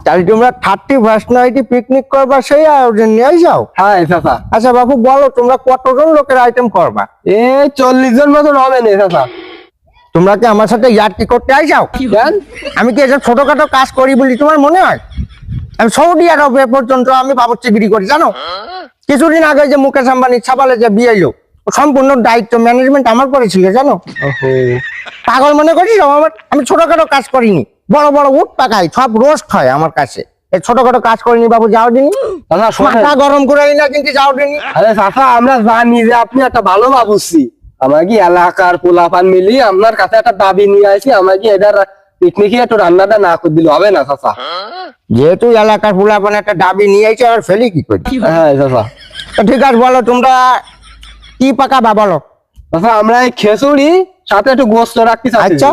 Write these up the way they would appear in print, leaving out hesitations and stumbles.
তাহলে তোমরা 31st নাইটে পিকনিক করবা সেই আয়োজন নিয়ে যাও। হ্যাঁ চাচা। আচ্ছা বাপু বলো তোমরা কতজন লোকের আইটেম করবা? 40 জন মতন হবে না চাচা। তোমরা কি আমার সাথে ইয়ার্কি করতে আইসাও? আমি কি এসব ছোটখাটো কাজ করি বলি তোমার মনে হয়? আমি সৌদি আরবে পর্যন্ত আমি বাবুর্চিগিরি করি জানো। কিছুদিন আগে যে মুকেশ আম্বানি ছাপালে যে বিয়ে এলো, সম্পূর্ণ দায়িত্ব ম্যানেজমেন্ট আমার পরে ছিল জানো। পাগল মনে করিস আমি ছোটখাটো কাজ করিনি, বড় বড় উট পাকাই, সব রোস্ট হয় আমার কাছে। এই ছোটখাটো কাজ করিনি বাবু, যাও দিনি মাথা গরম করে না কিন্তু যাও দিনি। আরে চাচা আমরা জানি যে আপনি একটা ভালো বাবুর্চি, আমরা কি এলাকার পোলাপান মিলি আপনার কাছে একটা দাবি নিয়ে আসি, আমরা কি এটার পিকনিকে একটু রান্নাটা না করে দিলে হবে না চাচা? যেহেতু এলাকার পোলাপান একটা দাবি নিয়ে আসি আর ফেলি কি করি? হ্যাঁ চাচা। ঠিক আছে বলো তোমরা কি পাকাবা বলো। চাচা আমরা এই খিচুড়ি সাথে একটু গোস্ত রাখতে চাচ্ছি। আচ্ছা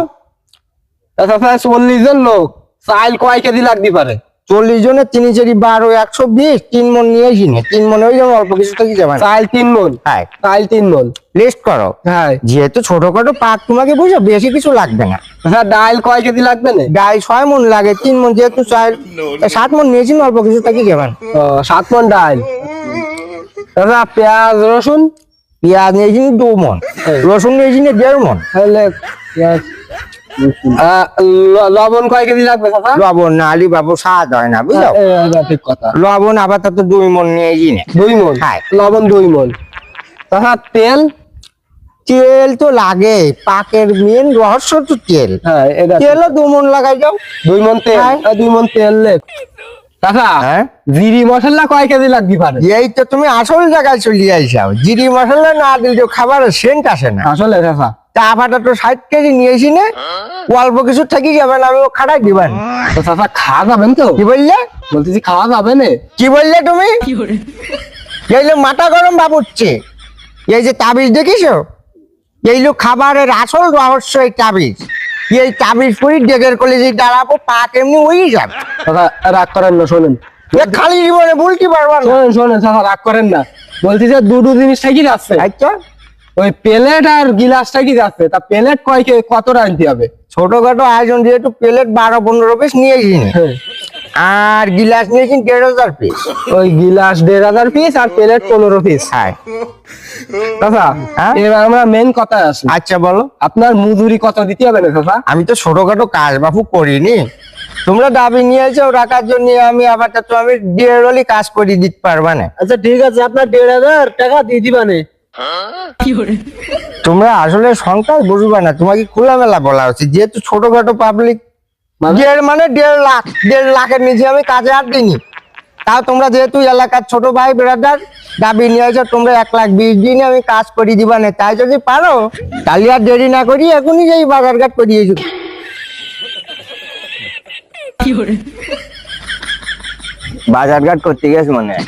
চাচা 40 জন লোক, চাল কয় কেজি লাগতে পারে? 40 জনের 3 4 12 120, 3 মন নিয়ে আসি না, 3 মনে ওই যেমন অল্প কিছু থেকে যাবে। চাল 3 মন। হ্যাঁ চাল 3 মন লিস্ট করো। হ্যাঁ যেহেতু ছোটখাটো পাক তোমাকে বুঝো বেশি কিছু লাগবে না। চাচা ডাল কয় কেজি লাগবে না? ডাল 6 মন লাগে, 3 মন যেহেতু চাল 7 মন নিয়েছি অল্প কিছু থেকে যাবেন। 7 মন ডাল। চাচা পেঁয়াজ রসুন? পেঁয়াজ নিয়েছি 2 মন, রসুন নিয়েছি 1.5 মন। তাহলে পেঁয়াজ লবণ কয় কেজি লাগবে চাচা? লবণ না আলি বাবু স্বাদ হয় না বুঝলো। ঠিক কথা। লবণ আপাতত 2 মন নিয়েছি না। 2 মন? হ্যাঁ লবণ 2 মন। চাচা তেল? তেল তো লাগে, পাকের মেন রহস্য তো তেল। হ্যাঁ তেলও 2 মন লাগাই যাও। 2 মন তেল। হ্যাঁ। 2 মন তেল লেখ। চাচা হ্যাঁ জিরি মশলা কয় কেজি লাগতে পারে? এই তো তুমি আসল জায়গায় চলে আইসাও, জিরি মশলা না দিলে খাবারের সেন্ট আসে না। আসলে চাচা তা আপাতত 60 কেজি নিয়েছি না, অল্প কিছু থেকে যাবেন, আমি ও খাটাই দিবেন। তো চাচা খাওয়া যাবেন তো? কি বললে? বলতেছি খাওয়া যাবে না? কি বললে তুমি? এই লোক মাথা গরম বাবুচ্ছে, এই যে তাবিজ দেখিছো, এই লোক খাবারের আসল রহস্য এই তাবিজ। এই তাবিজ পরি ডেগের কলেজে দাঁড়াবো, পাক এমনি ওই যাবে। চাচা রাগ করেন না, শোনেন। খালি জীবনে বলতে পারবা না। শোনেন শোনেন চাচা রাগ করেন না, বলছি যে দুটো জিনিস ঠিকই যাচ্ছে। আচ্ছা ওই প্লেট আর গিলাসটা কি যাচ্ছে, তা প্লেট কতটা আনতে হবে? ছোটখাটো আয়োজন যেহেতু প্লেট 12-15 পিস নিয়েছি না। আর গিলাস নিয়েছি 1,500 পিস। ওই গিলাস 1,500 পিস আর প্লেট 15 পিস। হ্যাঁ চাচা হ্যাঁ? এবার আমরা মেন কথায় আসি। আচ্ছা বলো। আপনার মজুরি কত দিতে হবে না চাচা? আমি তো ছোটখাটো কাজ বাবু করিনি, তোমরা দাবি নিয়েছো রাখার জন্য, আমি আবার তো আমি 1.5 কাজ করে দিতে পারবা না। আচ্ছা ঠিক আছে, আপনার 1,500 টাকা দিয়ে দিবানে। তোমরা আসলে সংখ্যায় বুঝবা না, তোমাকে খোলামেলা বলা উচিত। যেহেতু ছোটখাটো পাবলিক, 1.5 লাখ, 1.5 লাখের নিচে আমি কাজে আর দিইনি। তাও তোমরা যেহেতু এলাকার ছোট ভাই ব্রাদার দাবি নিয়েছো, তোমরা 1,20,000 দিনে আমি কাজ করে দিবা না। তাই যদি পারো তাহলে আর দেরি না করি এখনই যাই বাজারঘাট করিয়েছো। বাজারঘাট করতে গেছে মনে হয়।